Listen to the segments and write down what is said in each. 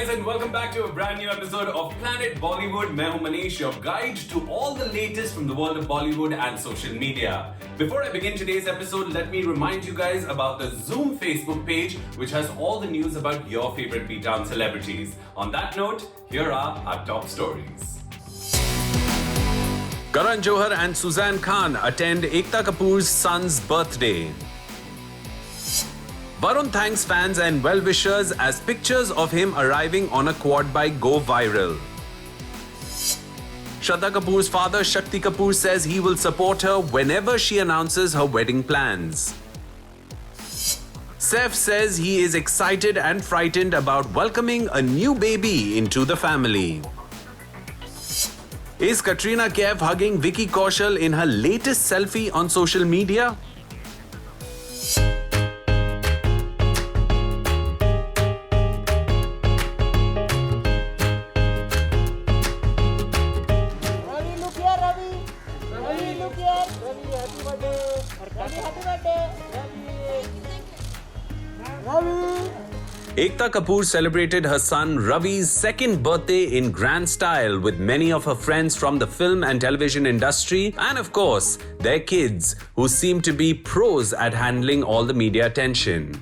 guys, and welcome back to a brand new episode of Planet Bollywood. मैं हूं Manish, your guide to all the latest from the world of Bollywood and social media. Before I begin today's episode, let me remind you guys about the Zoom Facebook page, which has all the news about your favorite B-Town celebrities. On that note, here are our top stories. Karan Johar and Suzanne Khan attend Ekta Kapoor's son's birthday. Varun thanks fans and well-wishers as pictures of him arriving on a quad bike go viral. Shraddha Kapoor's father, Shakti Kapoor, says he will support her whenever she announces her wedding plans. Saif says he is excited and frightened about welcoming a new baby into the family. Is Katrina Kaif hugging Vicky Kaushal in her latest selfie on social media? Ekta Kapoor celebrated her son Ravi's second birthday in grand style with many of her friends from the film and television industry and of course their kids who seem to be pros at handling all the media attention.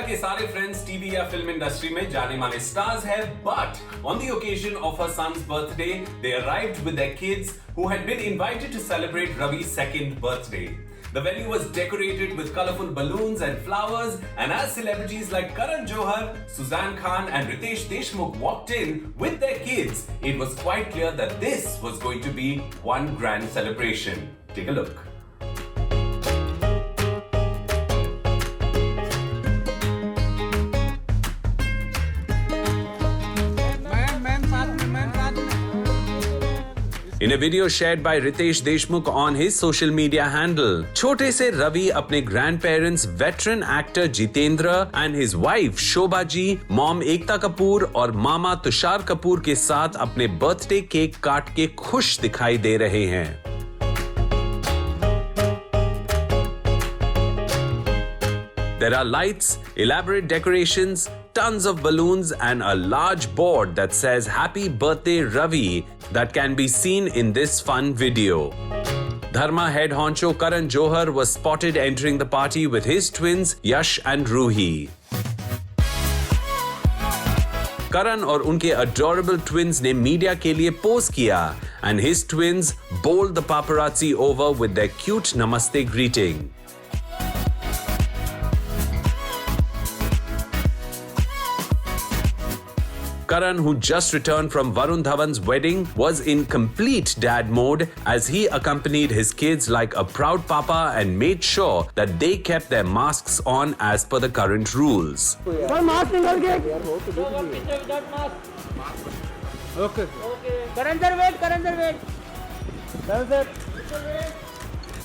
के सारे friends TV या film industry में जाने माने stars हैं, but on the occasion of her son's birthday, they arrived with their kids who had been invited to celebrate Ravi's second birthday. The venue was decorated with colorful balloons and flowers, and as celebrities like Karan Johar, Suzanne Khan, and Ritesh Deshmukh walked in with their kids, it was quite clear that this was going to be one grand celebration. Take a look. In a video shared by Ritesh Deshmukh on his social media handle, छोटे से रवि अपने grandparents veteran actor Jitendra and his wife Shobha ji, mom Ekta Kapoor और मामा तुषार कपूर के साथ अपने birthday cake काट के खुश दिखाई दे रहे हैं. There are lights, elaborate decorations, tons of balloons and a large board that says Happy Birthday Ravi that can be seen in this fun video. Dharma head honcho Karan Johar was spotted entering the party with his twins Yash and Ruhi. Karan और उनके adorable twins ने media के लिए pose किया and his twins bowled the paparazzi over with their cute namaste greeting. Karan, who just returned from Varun Dhawan's wedding, was in complete dad mode as he accompanied his kids like a proud papa and made sure that they kept their masks on as per the current rules. Okay. Karan sir, wait.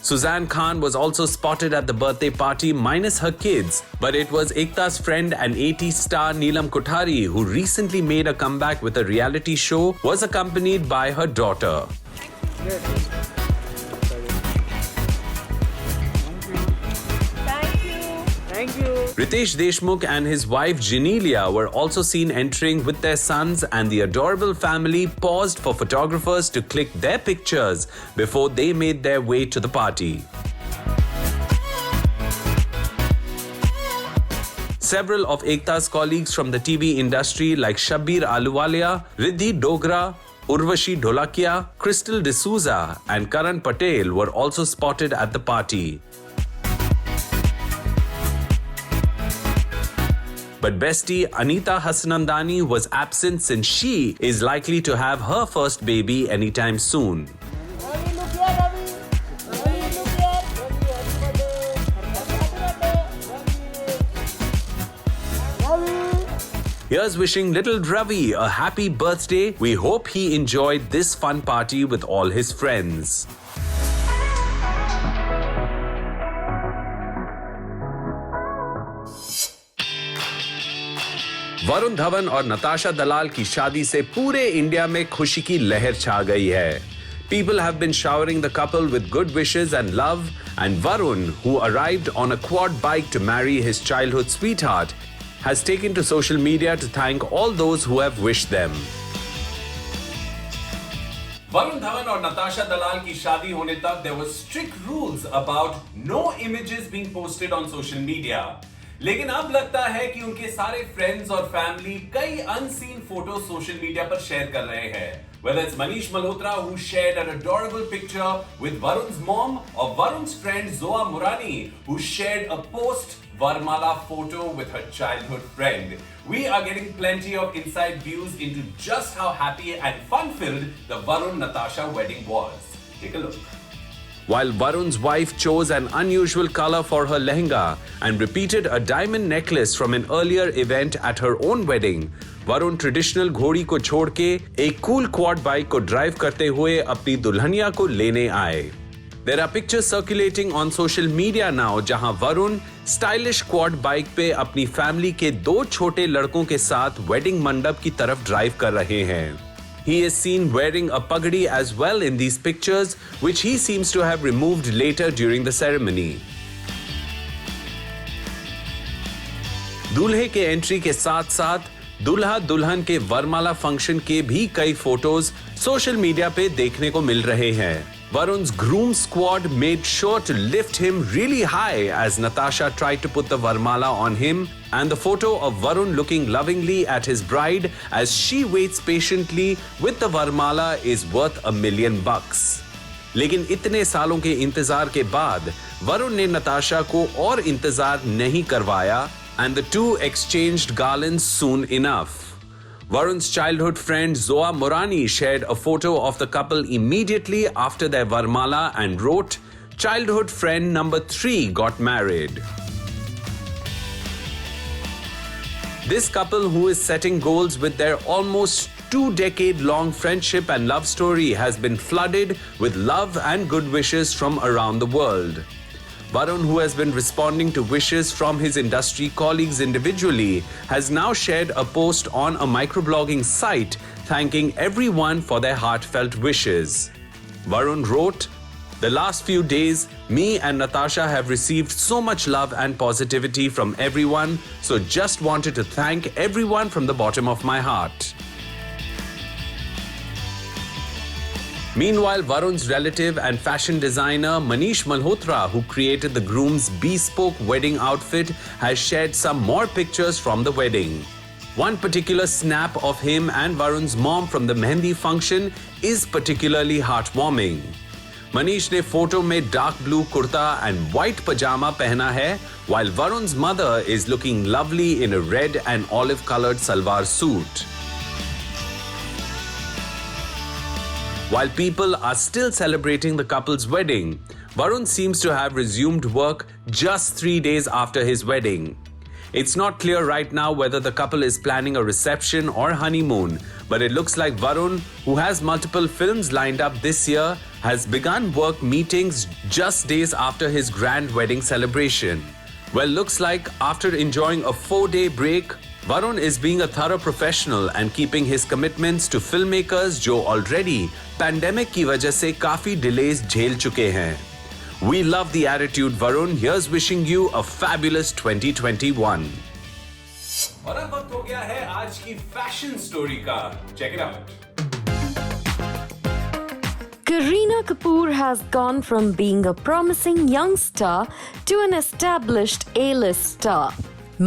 Suzanne Khan was also spotted at the birthday party minus her kids, but it was Ekta's friend and 80s star Neelam Kothari, who recently made a comeback with a reality show, was accompanied by her daughter. Thank you. Ritesh Deshmukh and his wife Genelia were also seen entering with their sons, and the adorable family paused for photographers to click their pictures before they made their way to the party. Several of Ekta's colleagues from the TV industry like Shabbir Ahluwalia, Riddhi Dogra, Urvashi Dholakia, Crystal D'Souza and Karan Patel were also spotted at the party. But bestie Anita Hasnandani was absent since she is likely to have her first baby anytime soon. Here's wishing little Ravi a happy birthday. We hope he enjoyed this fun party with all his friends. Varun Dhawan और नताशा दलाल की शादी से पूरे India में खुशी की लहर छा गई है. People have been showering the couple with good wishes and love, and Varun, who arrived on a quad bike to marry his childhood sweetheart, has taken to social media to thank all those who have wished them. Varun Dhawan और नताशा दलाल की शादी होने तक there were strict rules about no images being posted on social media. लेकिन अब लगता है कि उनके सारे फ्रेंड्स और फैमिली कई अनसीन फोटो सोशल मीडिया पर शेयर कर रहे हैं. Whether it's Manish Malhotra who shared an adorable picture with Varun's mom, or Varun's friend Zoa Murani who shared a post-Varmala photo with her childhood friend. We are getting plenty of inside views into just how happy and fun-filled the Varun-Natasha wedding was. Take a look. While Varun's wife chose an unusual color for her lehenga and repeated a diamond necklace from an earlier event at her own wedding, Varun traditional घोड़ी को छोड़ के एक cool quad bike को drive करते हुए अपनी दुल्हनिया को लेने आए. There are pictures circulating on social media now जहां वरुण स्टाइलिश क्वाड बाइक पे अपनी फैमिली के 2 छोटे लड़कों के साथ वेडिंग मंडप की तरफ ड्राइव कर रहे हैं. He is seen wearing a pagadi as well in these pictures, which he seems to have removed later during the ceremony. दूल्हे के एंट्री के साथ-साथ दूल्हा दुल्हन के वरमाला फंक्शन के भी कई फोटोज सोशल मीडिया पे देखने को मिल रहे हैं. Varun's groom squad made sure to lift him really high as Natasha tried to put the Varmala on him, and the photo of Varun looking lovingly at his bride as she waits patiently with the Varmala is worth $1 million. लेकिन इतने सालों के इंतजार के बाद वरुण ने नताशा को और इंतजार नहीं करवाया, and the two exchanged garlands soon enough. Varun's childhood friend Zoa Murani shared a photo of the couple immediately after their Varmala and wrote, "Childhood friend number 3 got married." This couple, who is setting goals with their almost 2-decade-long friendship and love story, has been flooded with love and good wishes from around the world. Varun, who has been responding to wishes from his industry colleagues individually, has now shared a post on a microblogging site thanking everyone for their heartfelt wishes. Varun wrote, "The last few days, me and Natasha have received so much love and positivity from everyone, so just wanted to thank everyone from the bottom of my heart." Meanwhile, Varun's relative and fashion designer Manish Malhotra, who created the groom's bespoke wedding outfit, has shared some more pictures from the wedding. One particular snap of him and Varun's mom from the Mehndi function is particularly heartwarming. Manish ने photo में dark blue kurta and white pajama पहना है, while Varun's mother is looking lovely in a red and olive-colored salwar suit. While people are still celebrating the couple's wedding, Varun seems to have resumed work just 3 days after his wedding. It's not clear right now whether the couple is planning a reception or honeymoon, but it looks like Varun, who has multiple films lined up this year, has begun work meetings just days after his grand wedding celebration. Well, looks like after enjoying a 4-day break, Varun is being a thorough professional and keeping his commitments to filmmakers जो already pandemic की वजह से काफी delays झेल चुके हैं. We love the attitude, Varun. Here's wishing you a fabulous 2021. और अब वक्त हो गया है आज की फैशन स्टोरी का. Check it out. Kareena Kapoor has gone from being a promising young star to an established A-list star.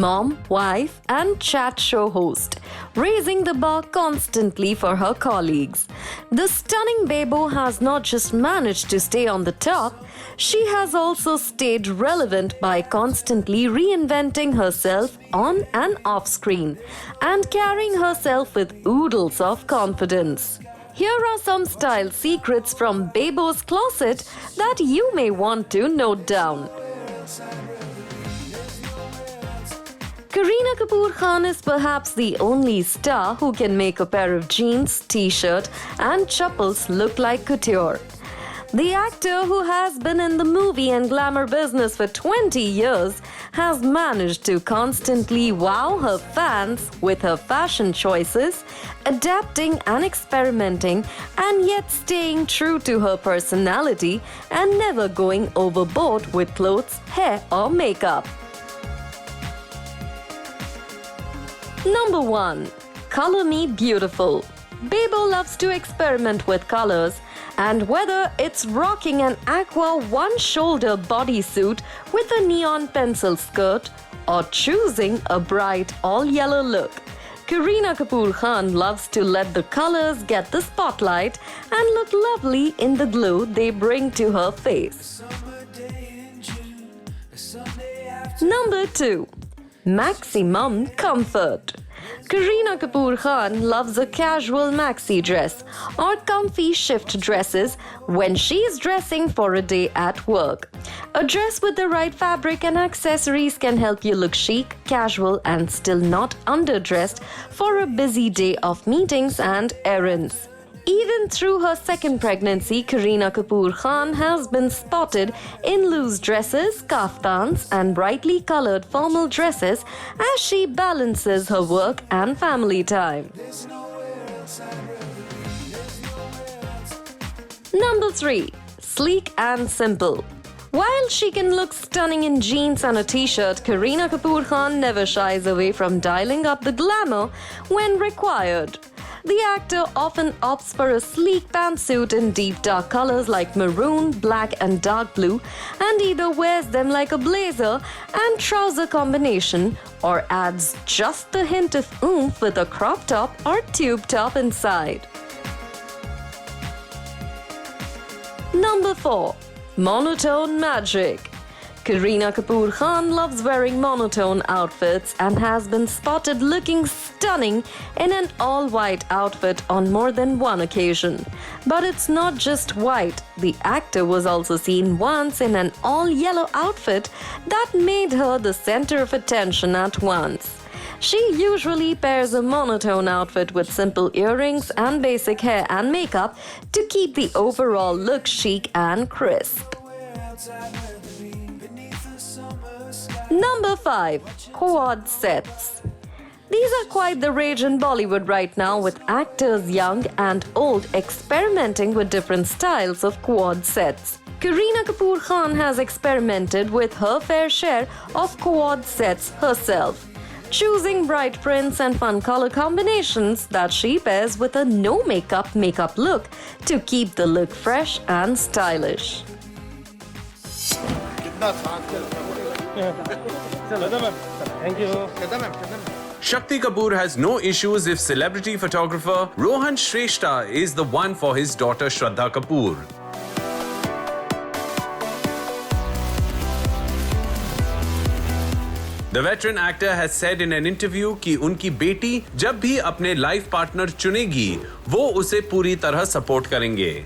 Mom, wife, and chat show host, raising the bar constantly for her colleagues. The stunning Bebo has not just managed to stay on the top, she has also stayed relevant by constantly reinventing herself on and off screen and carrying herself with oodles of confidence. Here are some style secrets from Bebo's closet that you may want to note down. Kareena Kapoor Khan is perhaps the only star who can make a pair of jeans, t-shirt and chappals look like couture. The actor, who has been in the movie and glamour business for 20 years, has managed to constantly wow her fans with her fashion choices, adapting and experimenting, and yet staying true to her personality and never going overboard with clothes, hair, or makeup. Number 1. Color Me Beautiful. Bebo loves to experiment with colors, and whether it's rocking an aqua one-shoulder bodysuit with a neon pencil skirt or choosing a bright all-yellow look, Kareena Kapoor Khan loves to let the colors get the spotlight and look lovely in the glow they bring to her face. Number 2. Maximum Comfort. Kareena Kapoor Khan loves a casual maxi dress or comfy shift dresses when she's dressing for a day at work. A dress with the right fabric and accessories can help you look chic, casual, and still not underdressed for a busy day of meetings and errands. Even through her second pregnancy, Kareena Kapoor Khan has been spotted in loose dresses, kaftans, and brightly colored formal dresses as she balances her work and family time. Number 3. Sleek and Simple. While she can look stunning in jeans and a t-shirt, Kareena Kapoor Khan never shies away from dialing up the glamour when required. The actor often opts for a sleek pantsuit in deep dark colors like maroon, black, and dark blue, and either wears them like a blazer and trouser combination or adds just the hint of oomph with a crop top or tube top inside. Number 4. Monotone Magic. Kareena Kapoor Khan loves wearing monotone outfits and has been spotted looking stunning in an all-white outfit on more than one occasion. But it's not just white. The actor was also seen once in an all-yellow outfit that made her the center of attention at once. She usually pairs a monotone outfit with simple earrings and basic hair and makeup to keep the overall look chic and crisp. Number 5. Quad Sets. These are quite the rage in Bollywood right now, with actors young and old experimenting with different styles of quad sets. Kareena Kapoor Khan has experimented with her fair share of quad sets herself, choosing bright prints and fun color combinations that she pairs with a no makeup look to keep the look fresh and stylish. Thank you. Shakti Kapoor has no issues if celebrity photographer Rohan Shrestha is the one for his daughter Shraddha Kapoor. The veteran actor has said in an interview कि उनकी बेटी जब भी अपने life partner चुनेगी, वो उसे पूरी तरह सपोर्ट करेंगे.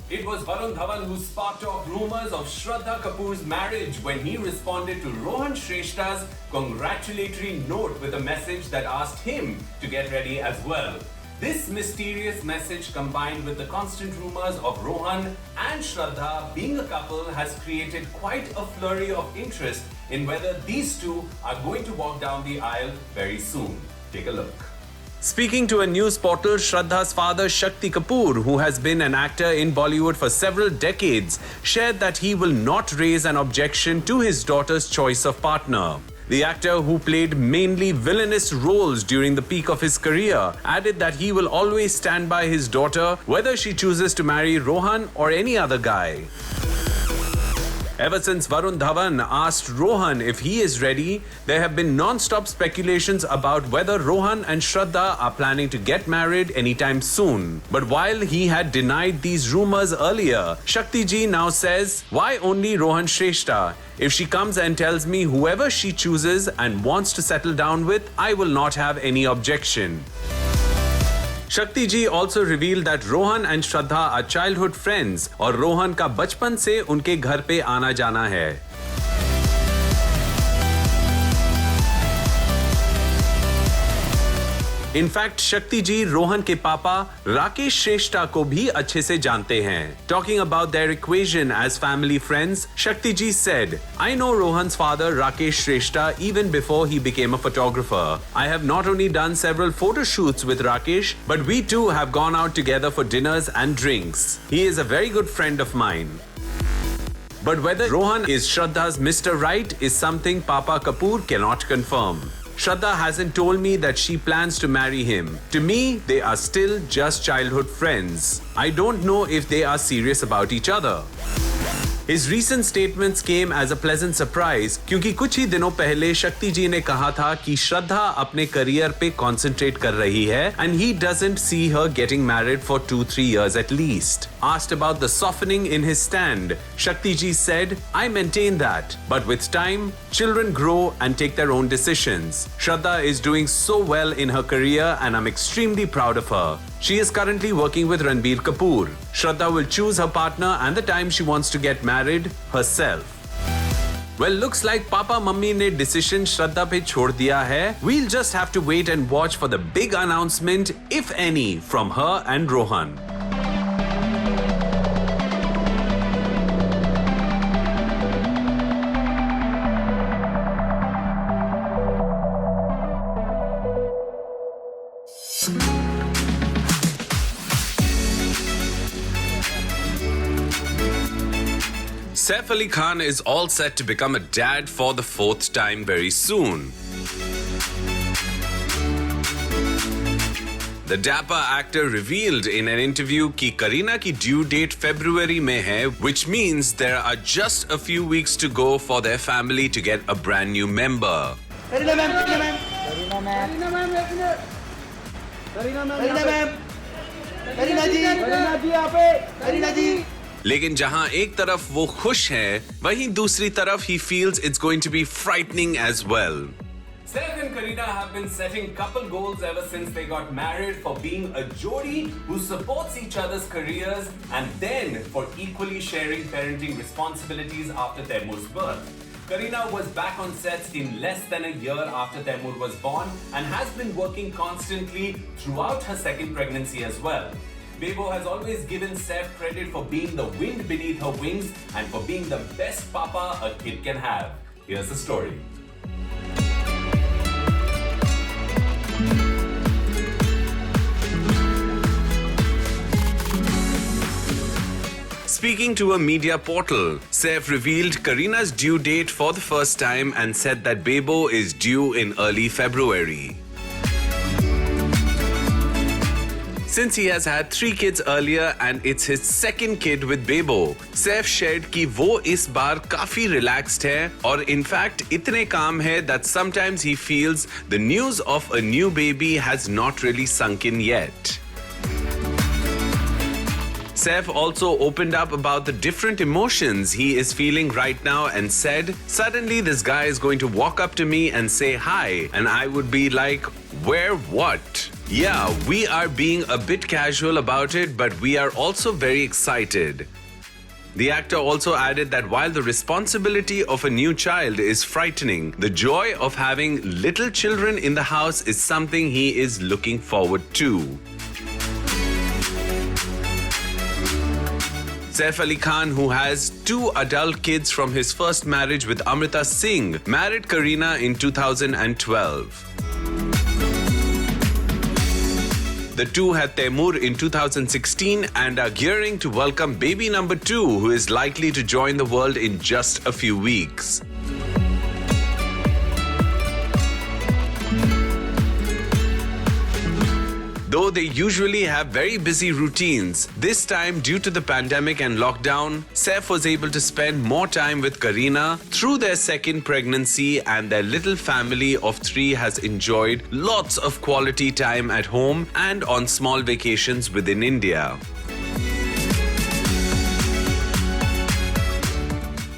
It was Varun Dhawan who sparked off rumors of Shraddha Kapoor's marriage when he responded to Rohan Shrestha's congratulatory note with a message that asked him to get ready as well. This mysterious message, combined with the constant rumors of Rohan and Shraddha being a couple, has created quite a flurry of interest in whether these two are going to walk down the aisle very soon. Take a look. Speaking to a news portal, Shraddha's father Shakti Kapoor, who has been an actor in Bollywood for several decades, shared that he will not raise an objection to his daughter's choice of partner. The actor, who played mainly villainous roles during the peak of his career, added that he will always stand by his daughter whether she chooses to marry Rohan or any other guy. Ever since Varun Dhawan asked Rohan if he is ready, there have been non-stop speculations about whether Rohan and Shraddha are planning to get married anytime soon. But while he had denied these rumors earlier, Shakti ji now says, why only Rohan Shrestha? If she comes and tells me whoever she chooses and wants to settle down with, I will not have any objection. Shakti ji also revealed that Rohan and Shraddha are childhood friends और रोहन का बचपन से उनके घर पे आना जाना है. In fact, Shakti ji Rohan के पापा राकेश श्रेष्ठा को भी अच्छे से जानते हैं. Talking about their equation as family friends, Shakti ji said, "I know Rohan's father Rakesh Shrestha even before he became a photographer. I have not only done several photo shoots with Rakesh, but we too have gone out together for dinners and drinks. He is a very good friend of mine." But whether Rohan is Shraddha's Mr. Right is something Papa Kapoor cannot confirm. Shraddha hasn't told me that she plans to marry him. To me, they are still just childhood friends. I don't know if they are serious about each other. His recent statements came as a pleasant surprise क्योंकि कुछ ही दिनों पहले शक्ति जी ने कहा था कि श्रद्धा अपने करियर पे कंसंट्रेट कर रही है and he doesn't see her getting married for 2-3 years at least. Asked about the softening in his stand, Shakti ji said, "I maintain that, but with time, children grow and take their own decisions. Shraddha is doing so well in her career and I'm extremely proud of her. She is currently working with Ranbir Kapoor. Shraddha will choose her partner and the time she wants to get married herself." Well, looks like Papa Mummy ने decision Shraddha पे छोड़ दिया है. We'll just have to wait and watch for the big announcement, if any, from her and Rohan. Saif Ali Khan is all set to become a dad for the 4th time very soon. The dapper actor revealed in an interview कि करीना की due date February में है, which means there are just a few weeks to go for their family to get a brand new member. लेकिन जहां एक तरफ वो खुश हैं, वहीं दूसरी तरफ he feels it's going to be frightening as well. Saif and Kareena have been setting couple goals ever since they got married for being a jodi who supports each other's careers and then for equally sharing parenting responsibilities after Taimur's birth. Kareena was back on sets in less than a year after Taimur was born and has been working constantly throughout her second pregnancy as well. Bebo has always given Saif credit for being the wind beneath her wings and for being the best papa a kid can have. Here's the story. Speaking to a media portal, Saif revealed Kareena's due date for the first time and said that Bebo is due in early February. Since he has had 3 kids earlier and it's his second kid with Bebo, Saif shared कि वो इस बार काफी relaxed है और in fact इतने calm है that sometimes he feels the news of a new baby has not really sunk in yet. Saif also opened up about the different emotions he is feeling right now and said, "Suddenly this guy is going to walk up to me and say hi and I would be like, where what? Yeah, we are being a bit casual about it, but we are also very excited." The actor also added that while the responsibility of a new child is frightening, the joy of having little children in the house is something he is looking forward to. Saif Ali Khan, who has 2 adult kids from his first marriage with Amrita Singh, married Kareena in 2012. The two had Taimur in 2016 and are gearing to welcome baby number 2, who is likely to join the world in just a few weeks. Though they usually have very busy routines, this time due to the pandemic and lockdown, Saif was able to spend more time with Kareena through their second pregnancy, and their little family of 3 has enjoyed lots of quality time at home and on small vacations within India.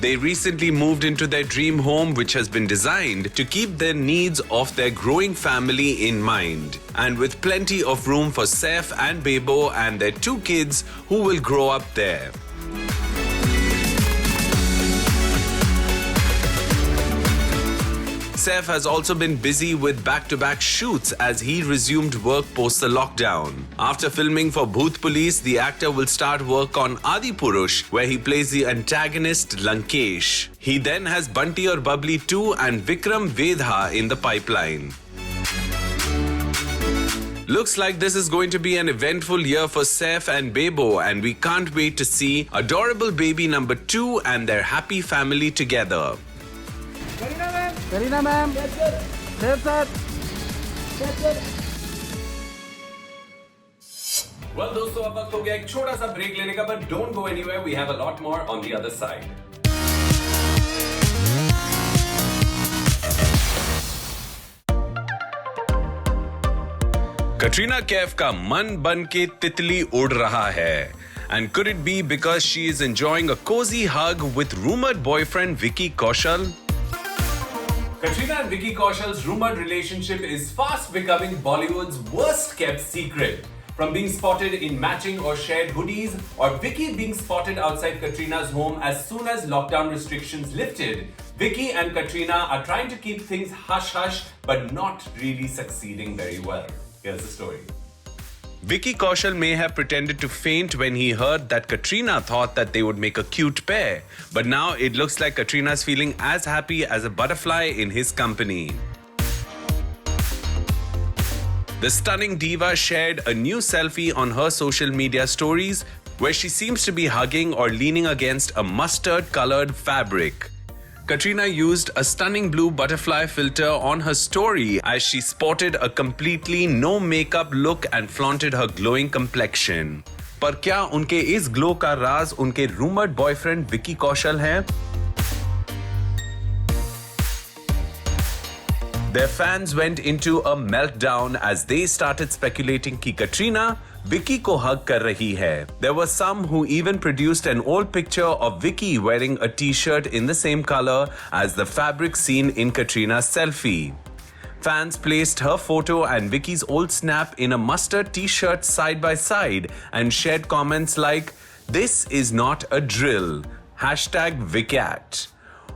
They recently moved into their dream home, which has been designed to keep the needs of their growing family in mind, and with plenty of room for Saif and Bebo and their 2 kids who will grow up there. Saif has also been busy with back-to-back shoots as he resumed work post the lockdown. After filming for Bhoot Police, the actor will start work on Adipurush, where he plays the antagonist Lankesh. He then has Bunty Aur Bubbly 2 and Vikram Vedha in the pipeline. Looks like this is going to be an eventful year for Saif and Bebo, and we can't wait to see adorable baby number 2 and their happy family together. Kareena ma'am safe sir Well, दोस्तों अब वक्त हो गया एक छोटा सा break लेने का, but don't go anywhere. We have a lot more on the other side. Katrina Kaif का मन बन के तितली उड़ रहा है. And could it be because she is enjoying a cozy hug with rumored boyfriend Vicky Kaushal? Katrina and Vicky Kaushal's rumored relationship is fast becoming Bollywood's worst kept secret. From being spotted in matching or shared hoodies, or Vicky being spotted outside Katrina's home as soon as lockdown restrictions lifted, Vicky and Katrina are trying to keep things hush-hush but not really succeeding very well. Here's the story. Vicky Kaushal may have pretended to faint when he heard that Katrina thought that they would make a cute pair, but now it looks like Katrina's feeling as happy as a butterfly in his company. The stunning diva shared a new selfie on her social media stories where she seems to be hugging or leaning against a mustard-colored fabric. Katrina used a stunning blue butterfly filter on her story as she sported a completely no makeup look and flaunted her glowing complexion. पर क्या उनके इस glow का राज उनके rumoured boyfriend Vicky Kaushal है? Their fans went into a meltdown as they started speculating कि Katrina Vicky को hug कर रही है. There were some who even produced an old picture of Vicky wearing a t-shirt in the same color as the fabric seen in Katrina's selfie. Fans placed her photo and Vicky's old snap in a mustard t-shirt side by side and shared comments like, "This is not a drill. #Vicat."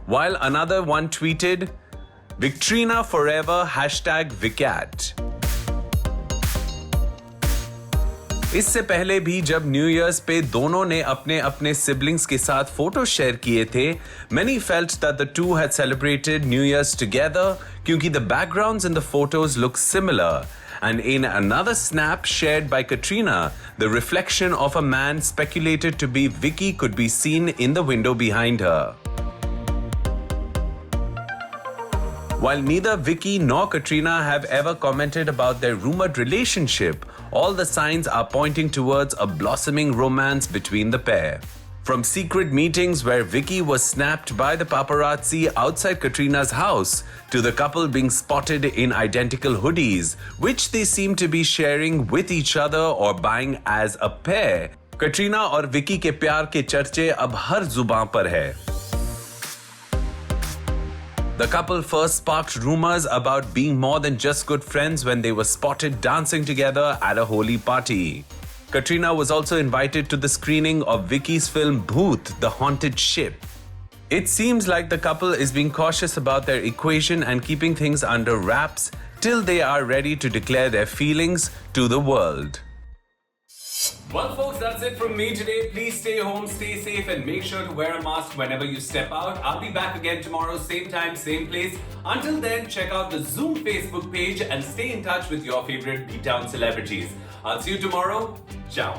While another one tweeted, "Victrina forever. #Vicat." इससे पहले भी जब new years पे दोनों ने अपने अपने siblings के साथ फोटो शेयर किए थे, many felt that the two had celebrated New Year's together क्योंकि the backgrounds in the photos look similar. And in another snap shared by Katrina, the reflection of a man speculated to be Vicky could be seen in the window behind her. While neither Vicky nor Katrina have ever commented about their rumored relationship, all the signs are pointing towards a blossoming romance between the pair. From secret meetings where Vicky was snapped by the paparazzi outside Katrina's house, to the couple being spotted in identical hoodies, which they seem to be sharing with each other or buying as a pair, Katrina और Vicky के प्यार के चर्चे अब हर जुबान पर है. The couple first sparked rumors about being more than just good friends when they were spotted dancing together at a Holi party. Katrina was also invited to the screening of Vicky's film Bhoot, The Haunted Ship. It seems like the couple is being cautious about their equation and keeping things under wraps till they are ready to declare their feelings to the world. Well, folks, that's it from me today. Please stay home, stay safe, and make sure to wear a mask whenever you step out. I'll be back again tomorrow, same time, same place. Until then, check out the Zoom Facebook page and stay in touch with your favorite B-Town celebrities. I'll see you tomorrow. Ciao.